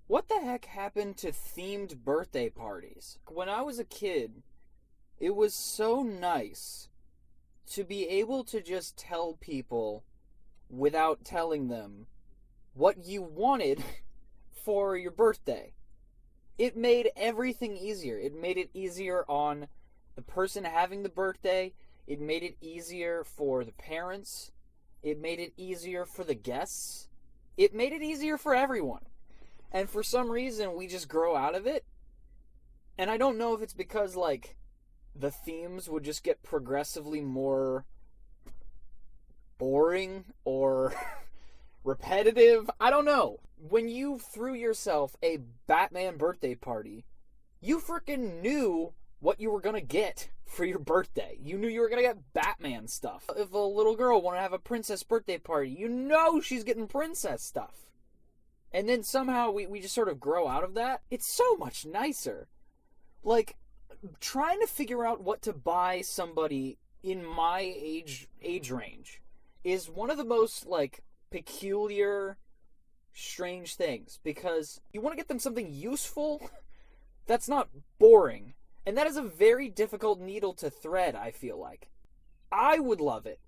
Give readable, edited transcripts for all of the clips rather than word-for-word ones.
What the heck happened to themed birthday parties? When I was a kid, it was so nice to be able to just tell people without telling them what you wanted for your birthday. It made everything easier. It made it easier on the person having the birthday. It made it easier for the parents. It made it easier for the guests. It made it easier for everyone. And for some reason, we just grow out of it. And I don't know if it's because, like, the themes would just get progressively more boring or repetitive. I don't know. When you threw yourself a Batman birthday party, you freaking knew what you were going to get for your birthday. You knew you were going to get Batman stuff. If a little girl wanted to have a princess birthday party, you know she's getting princess stuff. And then somehow we just sort of grow out of that. It's so much nicer. Like, trying to figure out what to buy somebody in my age range is one of the most, like, peculiar, strange things. Because you want to get them something useful that's not boring. And that is a very difficult needle to thread, I feel like. I would love it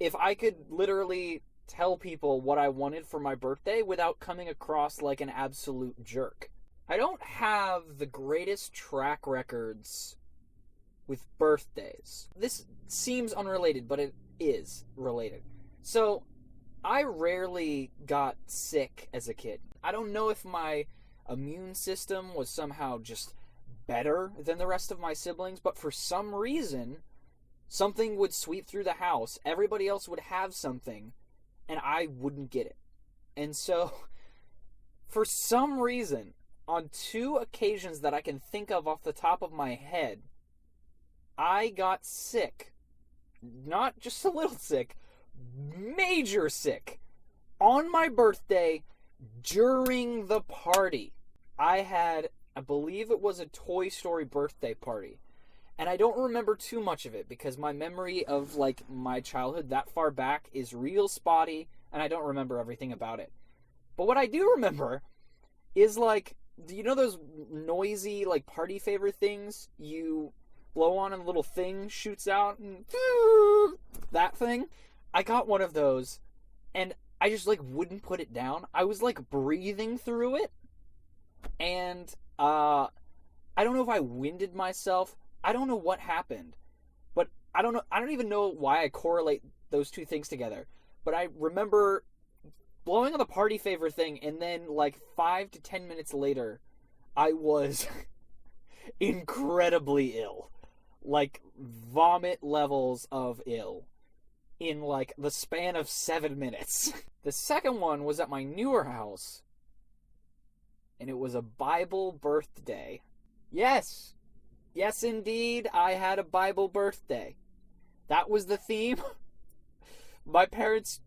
if I could literally tell people what I wanted for my birthday without coming across like an absolute jerk. I don't have the greatest track records with birthdays. This seems unrelated, but it is related. So, I rarely got sick as a kid. I don't know if my immune system was somehow just better than the rest of my siblings, but for some reason, something would sweep through the house, everybody else would have something, and I wouldn't get it. And so, for some reason, on 2 occasions that I can think of off the top of my head, I got sick. Not just a little sick, major sick. On my birthday, during the party. I believe it was a Toy Story birthday party. And I don't remember too much of it because my memory of, like, my childhood that far back is real spotty, and I don't remember everything about it. But what I do remember is, like, do you know those noisy, like, party favor things? You blow on and a little thing shoots out, and that thing? I got one of those, and I just, like, wouldn't put it down. I was, like, breathing through it, and, I don't know if I winded myself. I don't know what happened, but I don't even know why I correlate those two things together. But I remember blowing on the party favor thing, and then like 5 to 10 minutes later, I was incredibly ill. Like, vomit levels of ill in like the span of 7 minutes. The second one was at my newer house, and it was a Bible birthday. Yes, indeed, I had a Bible birthday. That was the theme. My parents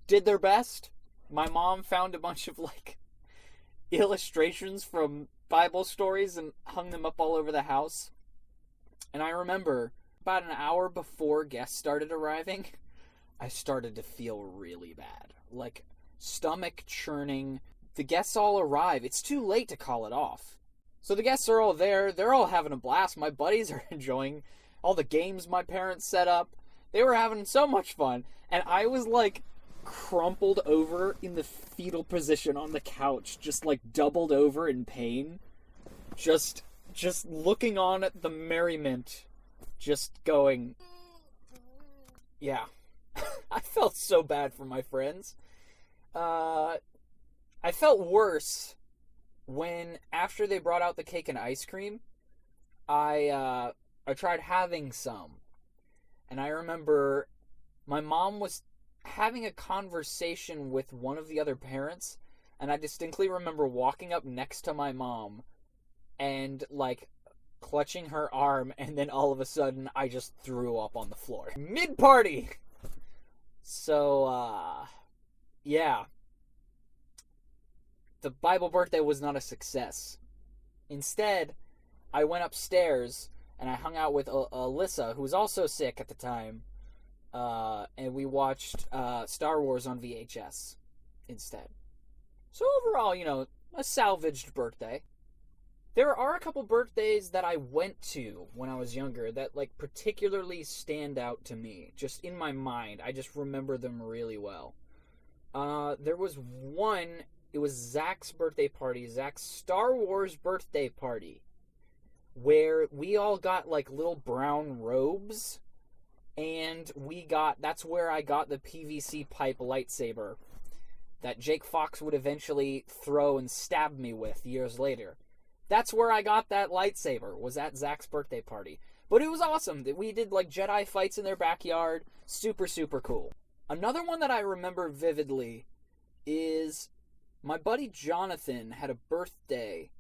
did their best. My mom found a bunch of, like, illustrations from Bible stories and hung them up all over the house. And I remember, about an hour before guests started arriving, I started to feel really bad. Like, stomach churning. The guests all arrive. It's too late to call it off. So the guests are all there. They're all having a blast. My buddies are enjoying all the games my parents set up. They were having so much fun. And I was, like, crumpled over in the fetal position on the couch, just, like, doubled over in pain. Just looking on at the merriment. Just going, yeah. I felt so bad for my friends. I felt worse when, after they brought out the cake and ice cream, I tried having some. And I remember my mom was having a conversation with one of the other parents, and I distinctly remember walking up next to my mom and, like, clutching her arm, and then all of a sudden I just threw up on the floor. Mid-party! So, yeah. The Bible birthday was not a success. Instead, I went upstairs and I hung out with Alyssa, who was also sick at the time, and we watched Star Wars on VHS instead. So overall, a salvaged birthday. There are a couple birthdays that I went to when I was younger that, like, particularly stand out to me. Just in my mind, I just remember them really well. There was one, it was Zach's birthday party, Zach's Star Wars birthday party, where we all got, like, little brown robes, and that's where I got the PVC pipe lightsaber that Jake Fox would eventually throw and stab me with years later. That's where I got that lightsaber, was at Zach's birthday party. But it was awesome. We did, like, Jedi fights in their backyard. Super, super cool. Another one that I remember vividly is my buddy Jonathan had a birthday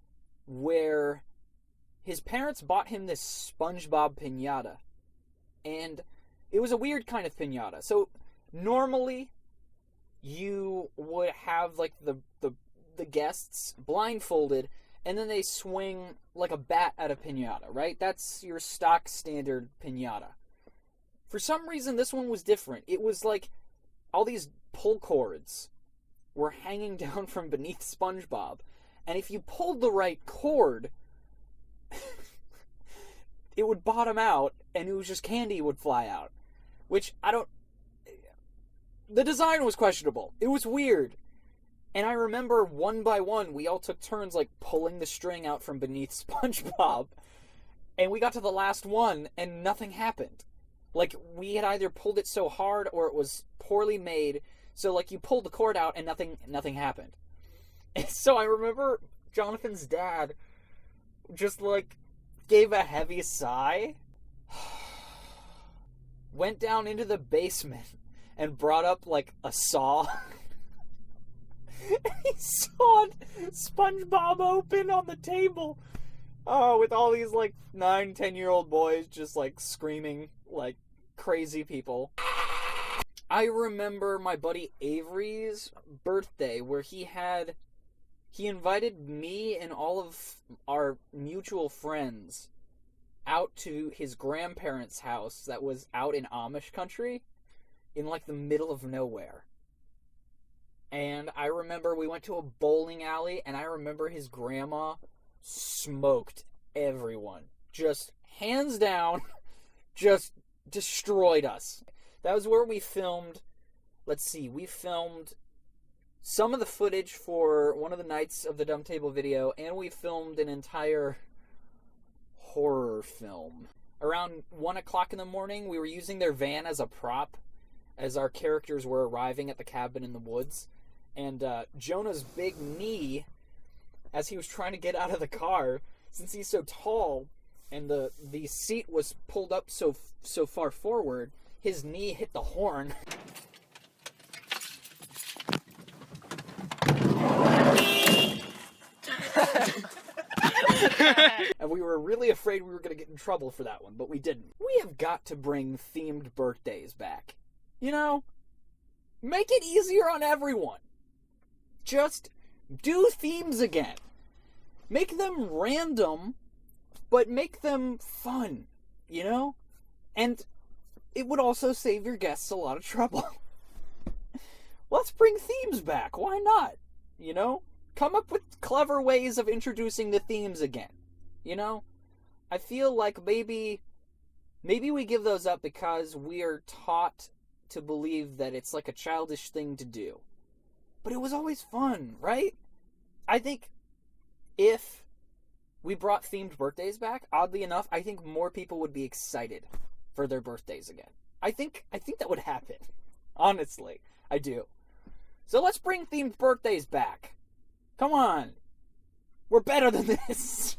where his parents bought him this Spongebob piñata. And it was a weird kind of piñata. So, normally, you would have, like, the guests blindfolded, and then they swing like a bat at a piñata, right? That's your stock standard piñata. For some reason, this one was different. It was like all these pull cords were hanging down from beneath SpongeBob. And if you pulled the right cord, it would bottom out, and it was just candy would fly out. Which, the design was questionable. It was weird. And I remember one by one, we all took turns, like, pulling the string out from beneath SpongeBob. And we got to the last one, and nothing happened. Like, we had either pulled it so hard, or it was poorly made. So, like, you pulled the cord out, and nothing happened. And so I remember Jonathan's dad just, like, gave a heavy sigh, went down into the basement, and brought up, like, a saw. He saw SpongeBob open on the table. Oh, with all these, like, 9, 10-year-old boys just, like, screaming like crazy people. I remember my buddy Avery's birthday where he invited me and all of our mutual friends out to his grandparents' house that was out in Amish country in, like, the middle of nowhere. And I remember we went to a bowling alley, and I remember his grandma smoked everyone. Just, hands down, just destroyed us. That was where we filmed, we filmed some of the footage for one of the nights of the Dumb Table video, and we filmed an entire horror film. Around 1 o'clock in the morning, we were using their van as a prop, as our characters were arriving at the cabin in the woods. And Jonah's big knee, as he was trying to get out of the car, since he's so tall, and the seat was pulled up so far forward, his knee hit the horn. And we were really afraid we were going to get in trouble for that one, but we didn't. We have got to bring themed birthdays back. You know? Make it easier on everyone. Just do themes again. Make them random, but make them fun, you know? And it would also save your guests a lot of trouble. Let's bring themes back. Why not? You know? Come up with clever ways of introducing the themes again. You know? I feel like maybe we give those up because we are taught to believe that it's like a childish thing to do. But it was always fun, right? I think if we brought themed birthdays back, oddly enough, I think more people would be excited for their birthdays again. I think that would happen. Honestly, I do. So let's bring themed birthdays back. Come on. We're better than this.